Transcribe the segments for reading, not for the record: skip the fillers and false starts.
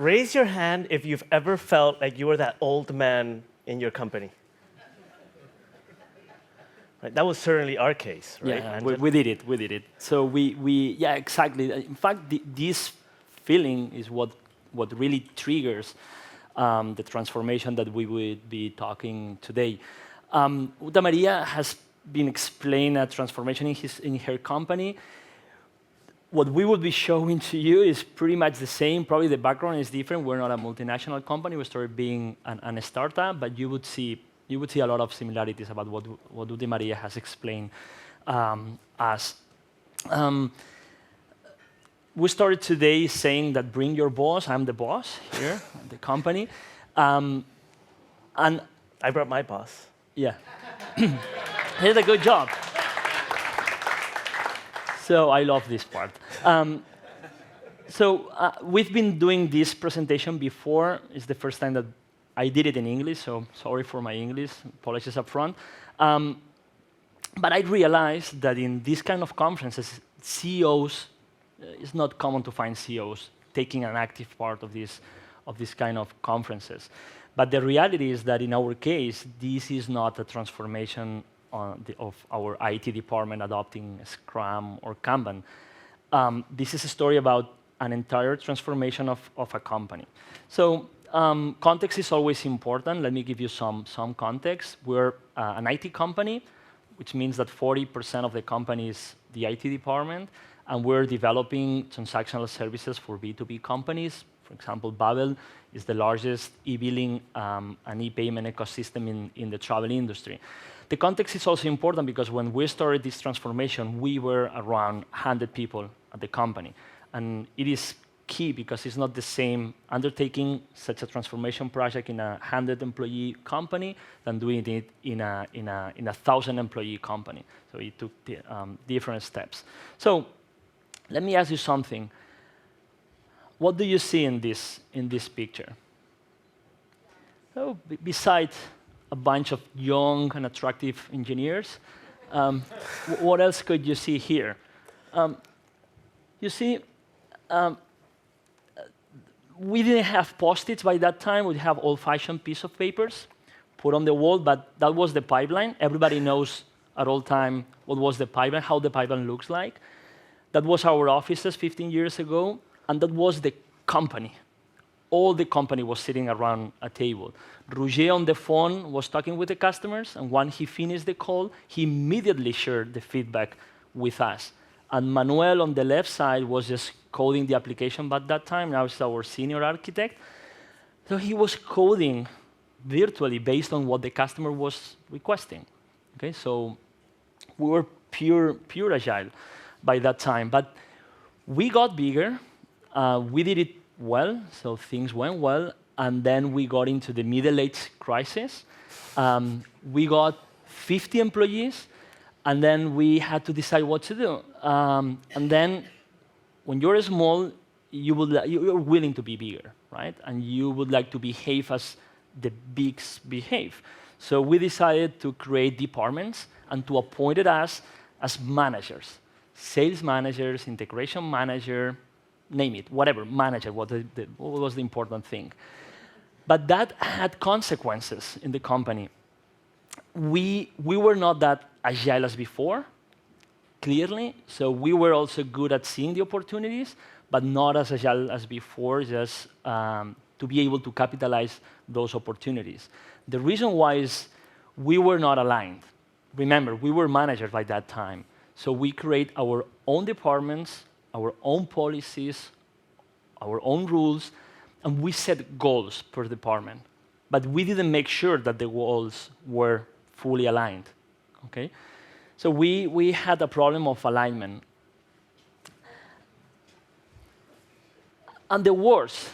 Raise your hand if you've ever felt like you were that old man in your company. Right, that was certainly our case, right? Yeah, we did it. So yeah, exactly. In fact, this feeling is what really triggers the transformation that we would be talking today. Uta Maria has been explaining a transformation in her company. What we will be showing to you is pretty much the same. Probably the background is different. We're not a multinational company. We started being a startup, but you would see a lot of similarities about what Uta Maria has explained us. We started today saying that bring your boss. I'm the boss here at the company. And I brought my boss. Yeah. He did a good job. So I love this part. We've been doing this presentation before. It's the first time that I did it in English, so sorry for my English. Apologies up front. But I realized that in these kind of conferences, CEOs, it's not common to find CEOs taking an active part of this kind of conferences. But the reality is that in our case, this is not a transformation of our IT department adopting Scrum or Kanban. This is a story about an entire transformation of a company. So context is always important. Let me give you some context. We're an IT company, which means that 40% of the company is the IT department, and we're developing transactional services for B2B companies. For example, Babel is the largest e-billing and e-payment ecosystem in the travel industry. The context is also important because when we started this transformation, we were around 100 people at the company. And it is key because it's not the same undertaking such a transformation project in a 100-employee company than doing it in a 1,000-employee company. So it took different steps. So let me ask you something. What do you see in this picture? So besides a bunch of young and attractive engineers, what else could you see here? You see, we didn't have Post-its by that time. We have old-fashioned piece of papers put on the wall, but that was the pipeline. Everybody knows at all time what was the pipeline, how the pipeline looks like. That was our offices 15 years ago, and that was the company. All the company was sitting around a table. Roger on the phone was talking with the customers, and when he finished the call, he immediately shared the feedback with us. And Manuel on the left side was just coding the application at that time. Now he's our senior architect. So he was coding virtually based on what the customer was requesting. Okay, so we were pure agile by that time. But we got bigger. We did it well, so things went well. And then we got into the middle-age crisis. We got 50 employees. And then we had to decide what to do. And then when you're small, you're willing to be bigger, right? And you would like to behave as the bigs behave. So we decided to create departments and to appoint us as managers. Sales managers, integration manager, name it, whatever, manager, what was the important thing. But that had consequences in the company. We were not that agile as before, clearly. So we were also good at seeing the opportunities, but not as agile as before, just to be able to capitalize those opportunities. The reason why is we were not aligned. Remember, we were managers by that time. So we create our own departments, our own policies, our own rules, and we set goals per department. But we didn't make sure that the goals were fully aligned. Okay? So we had a problem of alignment. And the worst,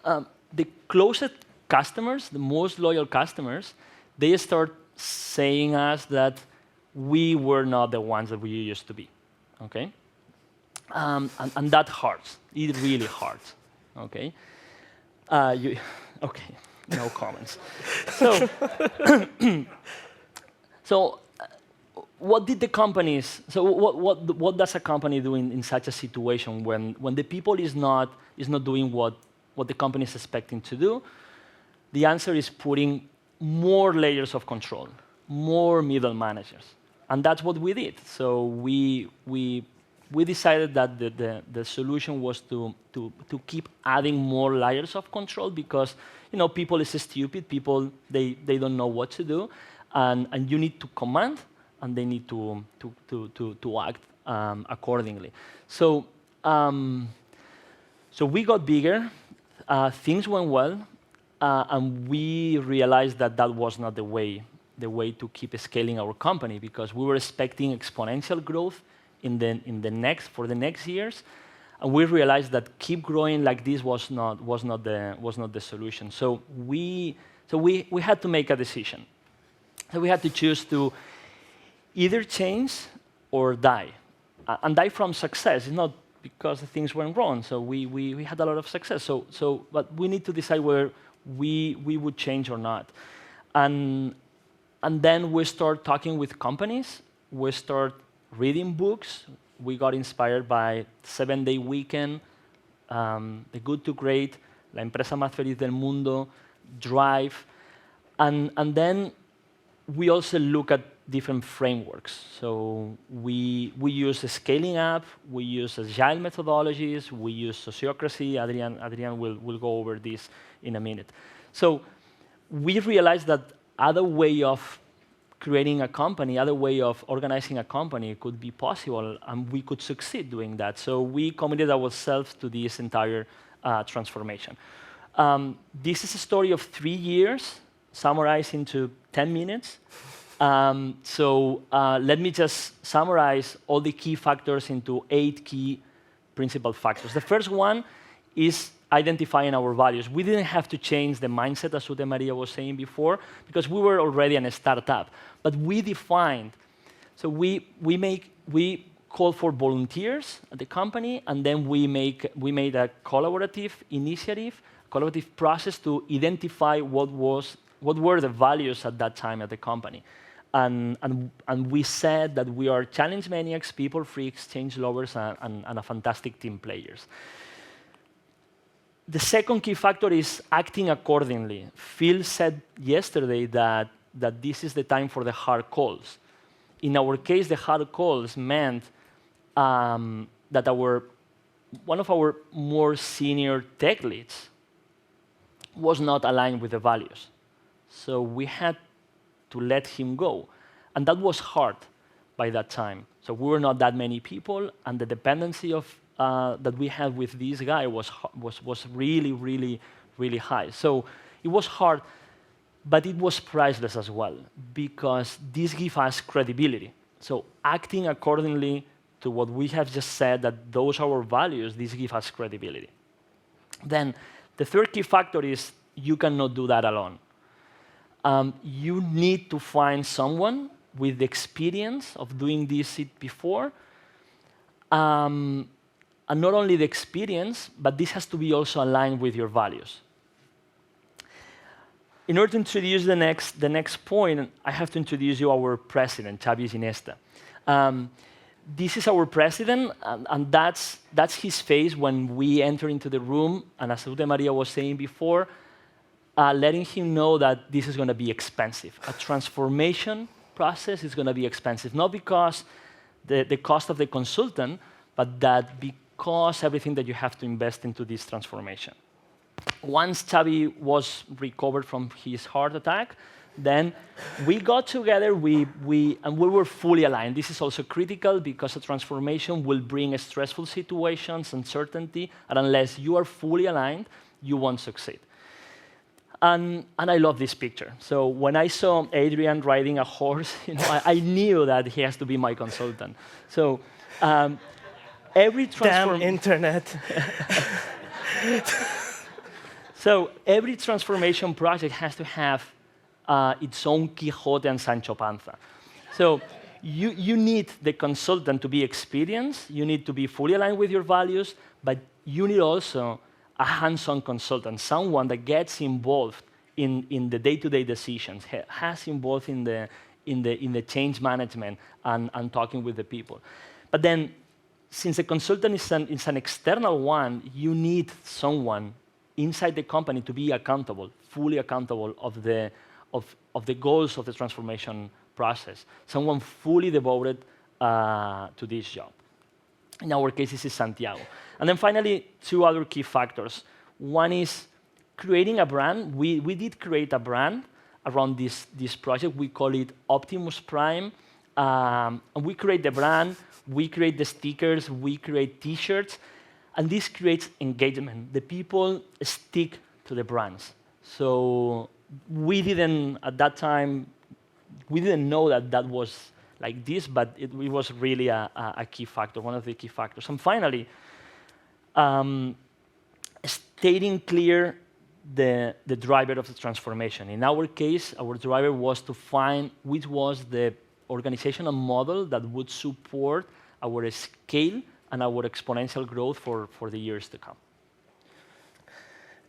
the closest customers, the most loyal customers, they start saying us that we were not the ones that we used to be. Okay? And that hurts. It really hurts. Okay? Okay, no comments. So what did the companies? So what does a company do in such a situation when the people is not doing what what the company is expecting to do? The answer is putting more layers of control, more middle managers. And that's what we did. So we decided that the solution was to keep adding more layers of control because people is stupid, people, they don't know what to do, and you need to command, and they need to act accordingly. So we got bigger, things went well, and we realized that that was not the way to keep scaling our company because we were expecting exponential growth for the next years, and we realized that keep growing like this was not the solution. So we had to make a decision. So we had to choose to either change or die, and die from success. It's not because things went wrong. So we had a lot of success. But we need to decide whether we would change or not, and then we start talking with companies. We start reading books. We got inspired by 7-Day Weekend, The Good to Great, La Empresa Más Feliz del Mundo, Drive, and then we also look at different frameworks. So we use a scaling up, we use agile methodologies, we use sociocracy. Adrian will go over this in a minute. So we realized that other way of creating a company, other way of organizing a company could be possible, and we could succeed doing that. So we committed ourselves to this entire transformation. This is a story of 3 years, summarized into 10 minutes. Let me just summarize all the key factors into 8 key principal factors. The first one is identifying our values. We didn't have to change the mindset, as Ute Maria was saying before, because we were already a startup. But we defined, so we call for volunteers at the company, and then we made a collaborative initiative, collaborative process to identify what were the values at that time at the company. And we said that we are challenge maniacs, people freaks, change lovers, and a fantastic team players. The second key factor is acting accordingly. Phil said yesterday that this is the time for the hard calls. In our case, the hard calls meant that one of our more senior tech leads was not aligned with the values. So we had to let him go. And that was hard by that time. So we were not that many people, and the dependency that we had with this guy was really, really, really high. So it was hard, but it was priceless as well, because this gives us credibility. So acting accordingly to what we have just said, that those are our values, this gives us credibility. Then the third key factor is you cannot do that alone. You need to find someone with the experience of doing this before, and not only the experience, but this has to be also aligned with your values. In order to introduce the next point, I have to introduce you our president, Xavi Ginesta. This is our president, and that's his face when we enter into the room, and as Ute Maria was saying before, letting him know that this is going to be expensive. A transformation process is going to be expensive, not because the cost of the consultant, but that because everything that you have to invest into this transformation. Once Xavi was recovered from his heart attack, then we got together, and we were fully aligned. This is also critical because a transformation will bring stressful situations, uncertainty, and unless you are fully aligned, you won't succeed. And I love this picture. So when I saw Adrian riding a horse, I knew that he has to be my consultant. So every Damn internet. So every transformation project has to have its own Quixote and Sancho Panza. So you need the consultant to be experienced, you need to be fully aligned with your values, but you need also a hands-on consultant, someone that gets involved in the day-to-day decisions, has involved in the change management and talking with the people. But then, since the consultant is an external one, you need someone inside the company to be accountable, fully accountable of the goals of the transformation process. Someone fully devoted to this job. In our case, this is Santiago. And then finally, two other key factors. One is creating a brand. We did create a brand around this project. We call it Optimus Prime. And we create the brand, we create the stickers, we create T-shirts, and this creates engagement. The people stick to the brands. So we didn't, at that time, we didn't know that was like this, but it was really a key factor, one of the key factors. And finally, stating clear the driver of the transformation. In our case, our driver was to find which was the organizational model that would support our scale and our exponential growth for the years to come.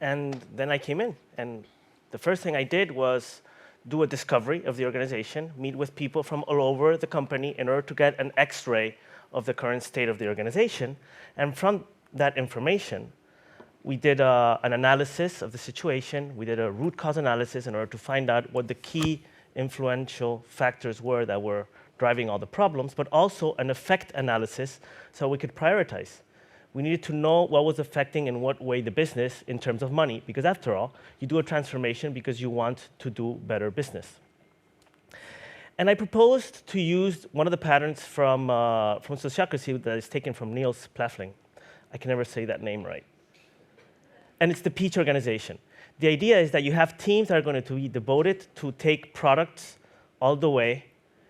And then I came in, and the first thing I did was do a discovery of the organization, meet with people from all over the company in order to get an X-ray of the current state of the organization. And from that information, we did an analysis of the situation. We did a root cause analysis in order to find out what the key influential factors were that were driving all the problems, but also an effect analysis so we could prioritize. We needed to know what was affecting in what way the business in terms of money, because after all, you do a transformation because you want to do better business. And I proposed to use one of the patterns from sociocracy that is taken from Niels Plafling. I can never say that name right. And it's the Peach organization. The idea is that you have teams that are going to be devoted to take products all the way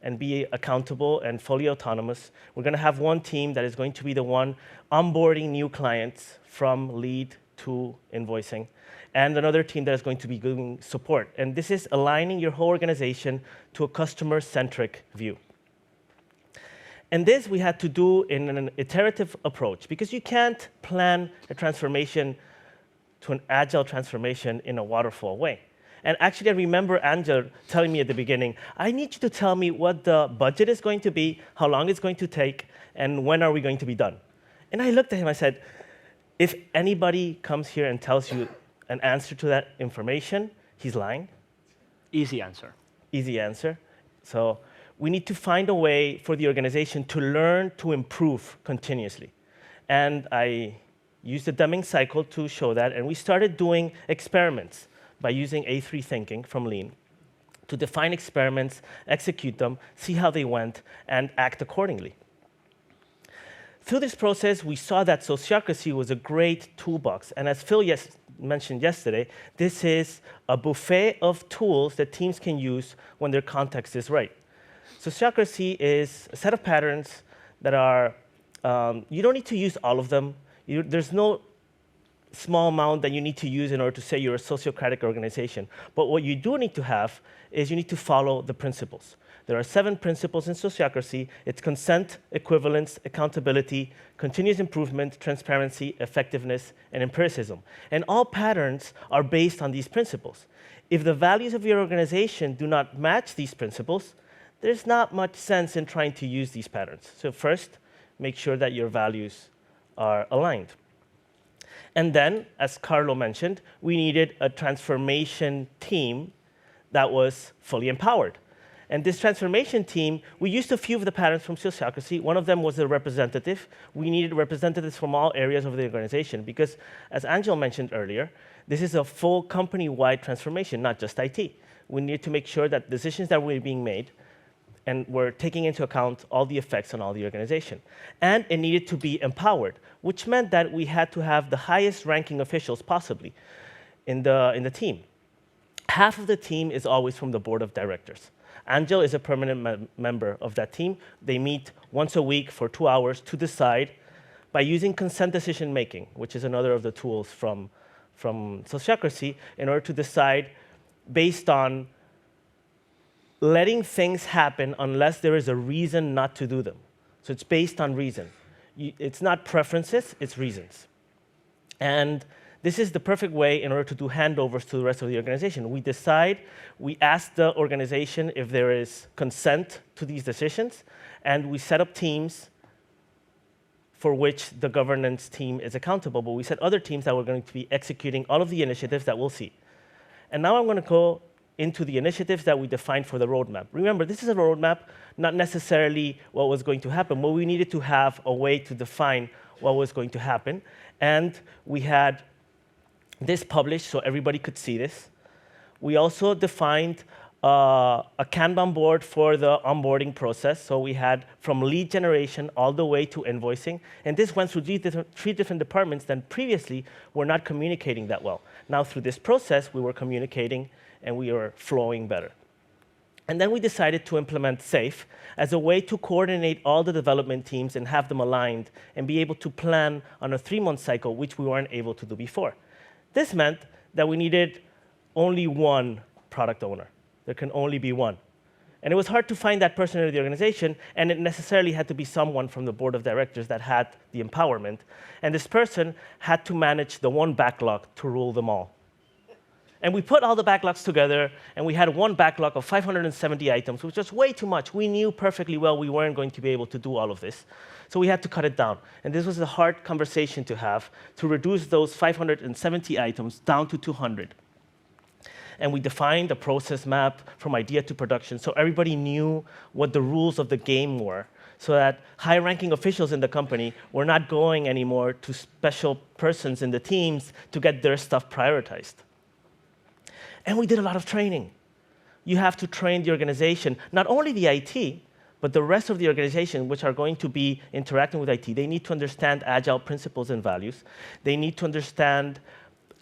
and be accountable and fully autonomous. We're going to have one team that is going to be the one onboarding new clients from lead to invoicing, and another team that is going to be giving support. And this is aligning your whole organization to a customer-centric view. And this we had to do in an iterative approach, because you can't plan a transformation to an agile transformation in a waterfall way. And actually, I remember Àngel telling me at the beginning, I need you to tell me what the budget is going to be, how long it's going to take, and when are we going to be done. And I looked at him, I said, if anybody comes here and tells you an answer to that information, he's lying. Easy answer. Easy answer. So we need to find a way for the organization to learn to improve continuously. And I used the Deming cycle to show that, and we started doing experiments by using A3 thinking from Lean to define experiments, execute them, see how they went, and act accordingly. Through this process, we saw that sociocracy was a great toolbox. And as Phil mentioned yesterday, this is a buffet of tools that teams can use when their context is right. Sociocracy is a set of patterns that are, you don't need to use all of them. There's no small amount that you need to use in order to say you're a sociocratic organization. But what you do need to have is you need to follow the principles. There are 7 principles in sociocracy. It's consent, equivalence, accountability, continuous improvement, transparency, effectiveness, and empiricism. And all patterns are based on these principles. If the values of your organization do not match these principles, there's not much sense in trying to use these patterns. So first, make sure that your values are aligned. And then, as Carlo mentioned, we needed a transformation team that was fully empowered. And this transformation team, we used a few of the patterns from sociocracy. One of them was the representative. We needed representatives from all areas of the organization because, as Àngel mentioned earlier, this is a full company-wide transformation, not just IT. We need to make sure that decisions that were being made and we're taking into account all the effects on all the organization. And it needed to be empowered, which meant that we had to have the highest ranking officials possibly in the team. Half of the team is always from the board of directors. Àngel is a permanent member of that team. They meet once a week for 2 hours to decide by using consent decision making, which is another of the tools from sociocracy, in order to decide based on letting things happen unless there is a reason not to do them. So it's based on reason. It's not preferences, it's reasons. And this is the perfect way in order to do handovers to the rest of the organization. We decide, we ask the organization if there is consent to these decisions, and we set up teams for which the governance team is accountable, but we set other teams that were going to be executing all of the initiatives that we'll see. And now I'm going to go into the initiatives that we defined for the roadmap. Remember, this is a roadmap, not necessarily what was going to happen, but we needed to have a way to define what was going to happen. And we had this published so everybody could see this. We also defined a Kanban board for the onboarding process. So we had from lead generation all the way to invoicing. And this went through three different departments that previously were not communicating that well. Now through this process, we were communicating and we were flowing better. And then we decided to implement SAFE as a way to coordinate all the development teams and have them aligned and be able to plan on a 3-month cycle, which we weren't able to do before. This meant that we needed only one product owner. There can only be one. And it was hard to find that person in the organization, and it necessarily had to be someone from the board of directors that had the empowerment. And this person had to manage the one backlog to rule them all. And we put all the backlogs together, and we had one backlog of 570 items, which was way too much. We knew perfectly well we weren't going to be able to do all of this. So we had to cut it down. And this was a hard conversation to have, to reduce those 570 items down to 200. And we defined a process map from idea to production so everybody knew what the rules of the game were, so that high-ranking officials in the company were not going anymore to special persons in the teams to get their stuff prioritized. And we did a lot of training. You have to train the organization, not only the IT, but the rest of the organization, which are going to be interacting with IT. They need to understand agile principles and values. They need to understand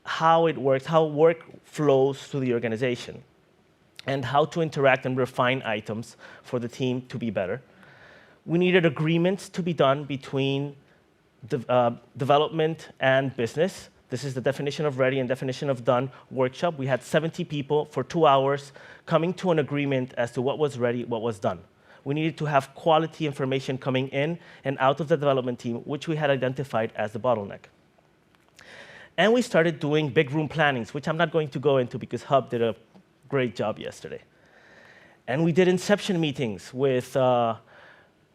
how it works, how work flows through the organization, and how to interact and refine items for the team to be better. We needed agreements to be done between development and business. This is the definition of ready and definition of done workshop. We had 70 people for 2 hours coming to an agreement as to what was ready, what was done. We needed to have quality information coming in and out of the development team, which we had identified as the bottleneck. And we started doing big room plannings, which I'm not going to go into because Hub did a great job yesterday. And we did inception meetings with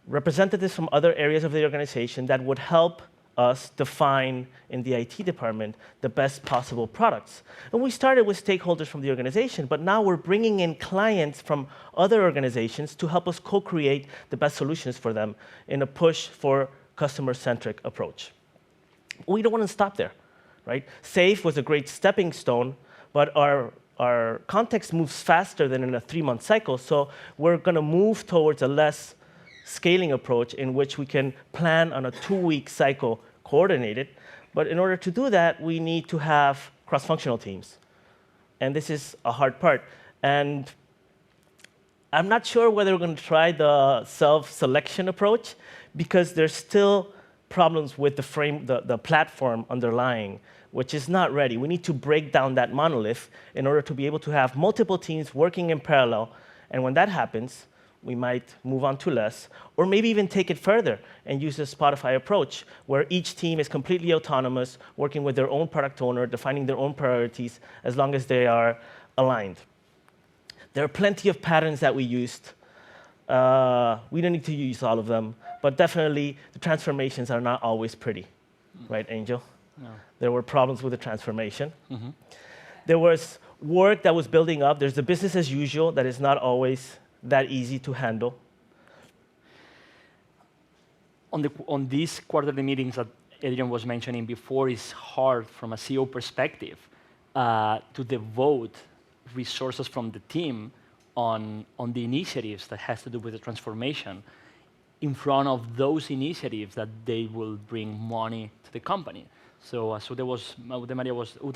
representatives from other areas of the organization that would help us define in the IT department the best possible products. And we started with stakeholders from the organization, but now we're bringing in clients from other organizations to help us co-create the best solutions for them in a push for customer-centric approach. We don't want to stop there. Right? SAFE was a great stepping stone, but our context moves faster than in a 3-month cycle, so we're going to move towards a less scaling approach in which we can plan on a 2-week cycle coordinated. But in order to do that, we need to have cross-functional teams. And this is a hard part. And I'm not sure whether we're going to try the self-selection approach, because there's still problems with the platform underlying, which is not ready. We need to break down that monolith in order to be able to have multiple teams working in parallel. And when that happens, we might move on to less, or maybe even take it further and use the Spotify approach, where each team is completely autonomous, working with their own product owner, defining their own priorities, as long as they are aligned. There are plenty of patterns that we used. We don't need to use all of them, but definitely the transformations are not always pretty. Right, Àngel? No. There were problems with the transformation. Mm-hmm. There was work that was building up. There's the business as usual that is not always that easy to handle. On these quarterly meetings that Adrian was mentioning before, it's hard from a CEO perspective to devote resources from the team on the initiatives that has to do with the transformation in front of those initiatives that they will bring money to the company. So there was, Uta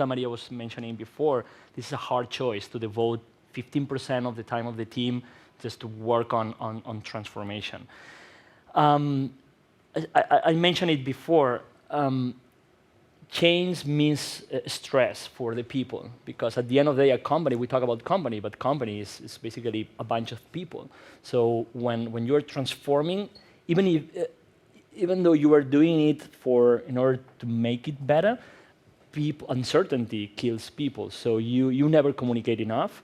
Maria was mentioning before, this is a hard choice to devote 15% of the time of the team just to work on transformation. I mentioned it before, change means stress for the people, because at the end of the day, a company, we talk about company, but company is basically a bunch of people. So when you're transforming, even though you are doing it in order to make it better, uncertainty kills people. So you never communicate enough,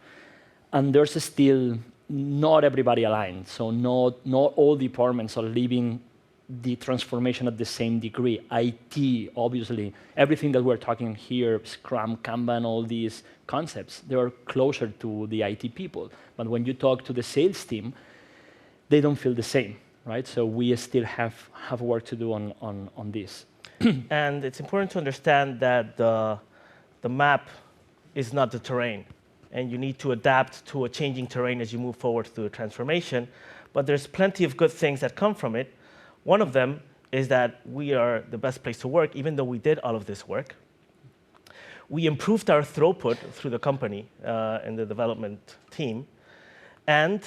and there's still not everybody aligned. So not all departments are living the transformation at the same degree. IT, obviously, everything that we're talking here, Scrum, Kanban, all these concepts, they are closer to the IT people. But when you talk to the sales team, they don't feel the same, right? So we still have work to do on this. And it's important to understand that the map is not the terrain, and you need to adapt to a changing terrain as you move forward through a transformation. But there's plenty of good things that come from it. One of them is that we are the best place to work, even though we did all of this work. We improved our throughput through the company and the development team. And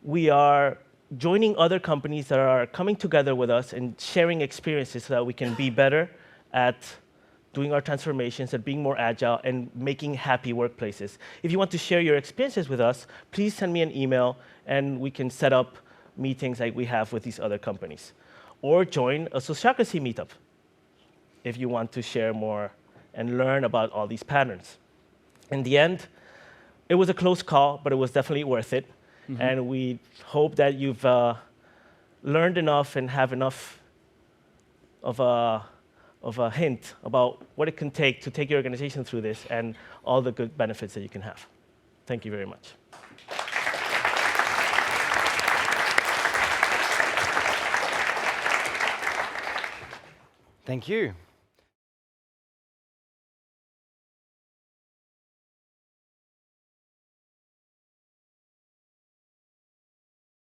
we are joining other companies that are coming together with us and sharing experiences so that we can be better at doing our transformations and being more agile and making happy workplaces. If you want to share your experiences with us, please send me an email and we can set up meetings like we have with these other companies. Or join a sociocracy meetup if you want to share more and learn about all these patterns. In the end, it was a close call, but it was definitely worth it. Mm-hmm. And we hope that you've learned enough and have enough of a hint about what it can take to take your organization through this and all the good benefits that you can have. Thank you very much. Thank you.